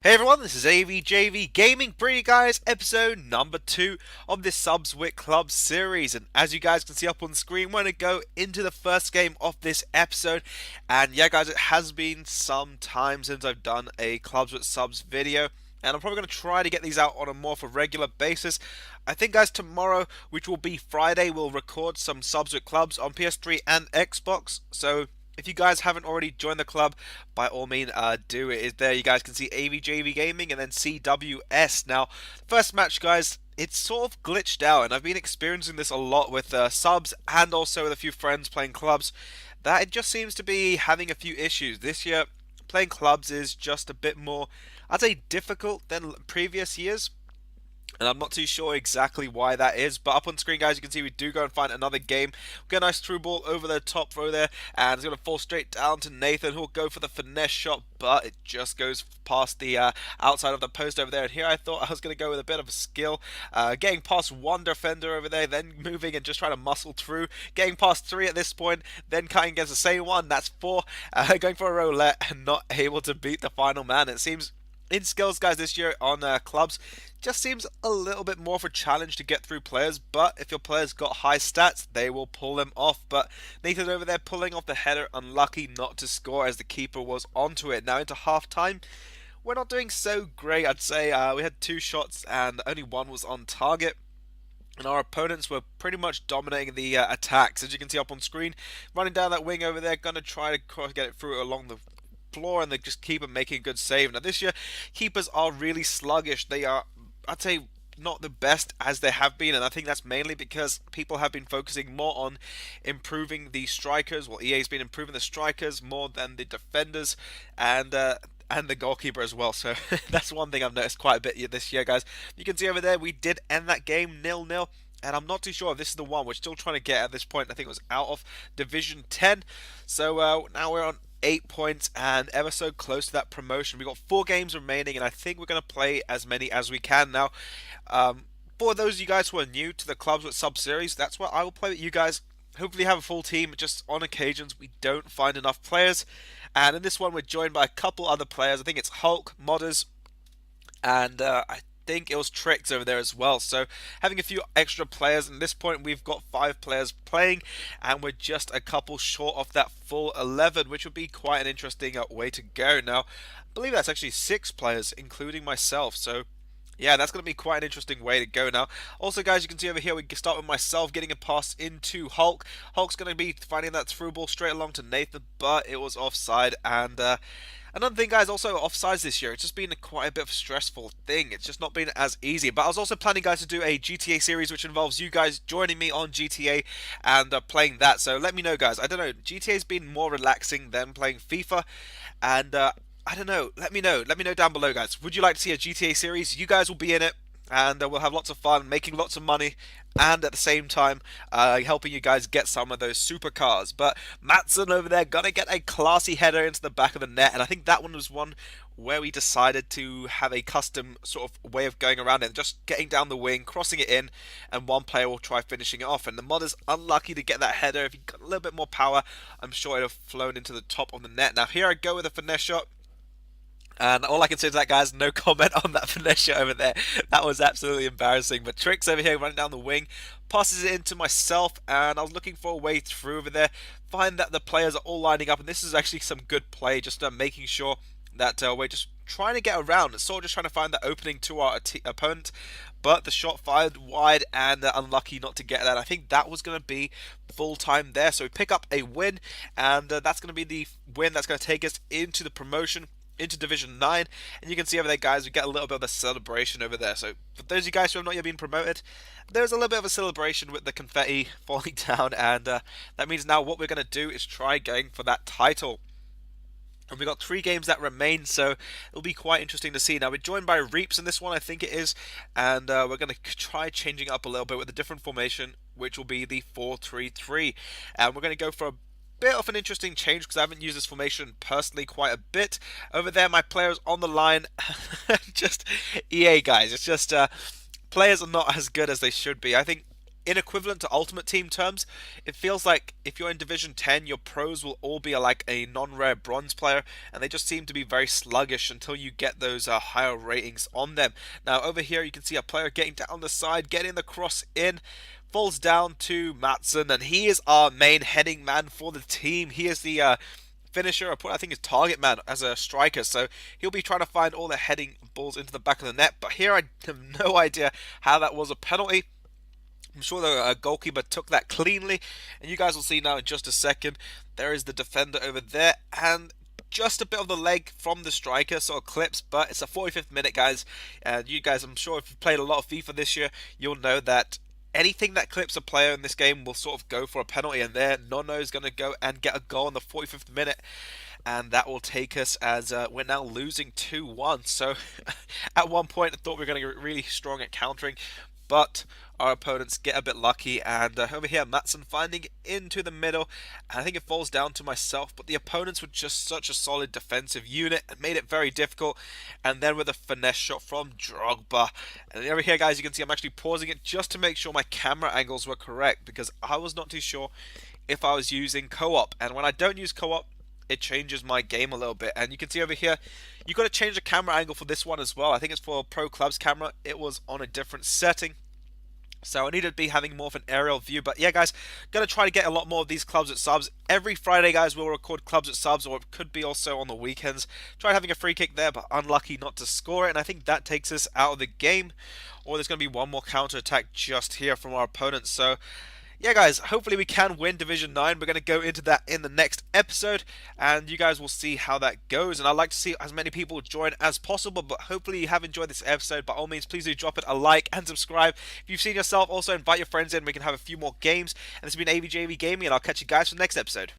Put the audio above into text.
Hey everyone, this is AVJVGaming, bringing you guys episode number 2 of this Subs with Club series. And as you guys can see up on the screen, we're going to go into the first game of this episode. And yeah guys, it has been some time since I've done a Clubs with Subs video. And I'm probably going to try to get these out on a more of a regular basis. I think guys, tomorrow, which will be Friday, we'll record some Subs with Clubs on PS3 and Xbox. So if you guys haven't already joined the club, by all means, do it. Is there? You guys can see AVJVGaming and then CWS. Now, first match, guys, it's sort of glitched out, and I've been experiencing this a lot with subs and also with a few friends playing clubs. That it just seems to be having a few issues this year. Playing clubs is just a bit more, I'd say, difficult than previous years. And I'm not too sure exactly why that is, but up on screen, guys, you can see we do go and find another game. We get a nice through ball over the top row there, and it's going to fall straight down to Nathan, who'll go for the finesse shot, but it just goes past the outside of the post over there. And here I thought I was going to go with a bit of a skill, getting past one defender over there, then moving and just trying to muscle through, getting past three at this point, then cutting against the same one, that's four, going for a roulette and not able to beat the final man. It seems in skills, guys, this year on clubs just seems a little bit more of a challenge to get through players, but if your players got high stats, they will pull them off. But Nathan over there pulling off the header, unlucky not to score as the keeper was onto it. Now into half time, we're not doing so great, I'd say. We had two shots and only one was on target. And our opponents were pretty much dominating the attacks. As you can see up on screen, running down that wing over there, going to try to get it through along the floor, and they just keep making a good save. Now this year, keepers are really sluggish. They are, I'd say, not the best as they have been, and I think that's mainly because people have been focusing more on improving the strikers. Well, EA's been improving the strikers more than the defenders, and the goalkeeper as well. So that's one thing I've noticed quite a bit this year, guys. You can see over there we did end that game 0-0. And I'm not too sure if this is the one we're still trying to get at this point. I think it was out of Division 10. So now we're on 8 points and ever so close to that promotion. We've got 4 games remaining, and I think we're going to play as many as we can now. For those of you guys who are new to the Clubs with Sub series, that's what I will play with you guys. Hopefully have a full team. Just on occasions we don't find enough players, and in this one we're joined by a couple other players. I think it's Hulk, Modders, and I think it was Tricks over there as well. So having a few extra players, and at this point we've got 5 players playing, and we're just a couple short of that full 11, which would be quite an interesting way to go. Now, I believe that's actually 6 players, including myself. So yeah, that's going to be quite an interesting way to go now. Also, guys, you can see over here, we start with myself getting a pass into Hulk. Hulk's going to be finding that through ball straight along to Nathan, but it was offside. And another thing, guys, also offsides this year. It's just been quite a bit of a stressful thing. It's just not been as easy. But I was also planning, guys, to do a GTA series, which involves you guys joining me on GTA and playing that. So let me know, guys. I don't know. GTA's been more relaxing than playing FIFA. And I don't know. Let me know. Let me know down below, guys. Would you like to see a GTA series? You guys will be in it, and we'll have lots of fun, making lots of money, and at the same time, helping you guys get some of those supercars. But Matson over there gonna get a classy header into the back of the net, and I think that one was one where we decided to have a custom sort of way of going around it, just getting down the wing, crossing it in, and one player will try finishing it off. And the mod is unlucky to get that header. If he got a little bit more power, I'm sure it'd have flown into the top of the net. Now here I go with a finesse shot. And all I can say to that, guys, no comment on that finesse shot over there. That was absolutely embarrassing. But Tricks over here running down the wing, passes it into myself, and I was looking for a way through over there. Find that the players are all lining up, and this is actually some good play, just making sure that we're just trying to get around. It's sort of just trying to find that opening to our opponent. But the shot fired wide, and unlucky not to get that. I think that was going to be full time there. So we pick up a win, and that's going to be the win that's going to take us into the promotion, into Division 9, and you can see over there, guys, we get a little bit of a celebration over there. So for those of you guys who have not yet been promoted, there's a little bit of a celebration with the confetti falling down, and that means now what we're going to do is try going for that title. And we've got 3 games that remain, so it'll be quite interesting to see. Now, we're joined by Reaps in this one, I think it is, and we're going to try changing up a little bit with a different formation, which will be the 4-3-3. And we're going to go for a bit of an interesting change because I haven't used this formation personally quite a bit. Over there, my players on the line, just EA, guys. It's just players are not as good as they should be. I think in equivalent to Ultimate Team terms, it feels like if you're in Division 10, your pros will all be like a non-rare bronze player, and they just seem to be very sluggish until you get those higher ratings on them. Now over here you can see a player getting down the side, getting the cross in, falls down to Matson, and he is our main heading man for the team. He is the finisher, or I think his target man as a striker, so he'll be trying to find all the heading balls into the back of the net. But here I have no idea how that was a penalty. I'm sure the goalkeeper took that cleanly, and you guys will see now in just a second. There is the defender over there, and just a bit of the leg from the striker sort of clips, but it's a 45th minute, guys. And you guys, I'm sure if you've played a lot of FIFA this year, you'll know that anything that clips a player in this game will sort of go for a penalty, and there Nono is going to go and get a goal in the 45th minute, and that will take us as we're now losing 2-1. So at one point I thought we were going to get really strong at countering, but our opponents get a bit lucky, and over here Matson finding it into the middle, and I think it falls down to myself, but the opponents were just such a solid defensive unit and made it very difficult. And then with a finesse shot from Drogba, and over here guys, you can see I'm actually pausing it just to make sure my camera angles were correct, because I was not too sure if I was using co-op, and when I don't use co-op it changes my game a little bit. And you can see over here you got to change the camera angle for this one as well. I think it's for Pro Clubs camera, it was on a different setting, so I needed to be having more of an aerial view. But yeah guys, gonna try to get a lot more of these clubs at subs. Every Friday guys we'll record clubs at subs, or it could be also on the weekends. Tried having a free kick there, but unlucky not to score it, and I think that takes us out of the game. Or there's gonna be one more counter attack just here from our opponents. So yeah guys, hopefully we can win Division 9. We're going to go into that in the next episode, and you guys will see how that goes. And I'd like to see as many people join as possible, but hopefully you have enjoyed this episode. By all means, please do drop it a like and subscribe. If you've seen yourself, also invite your friends in. We can have a few more games. And this has been AVJV Gaming, and I'll catch you guys for the next episode.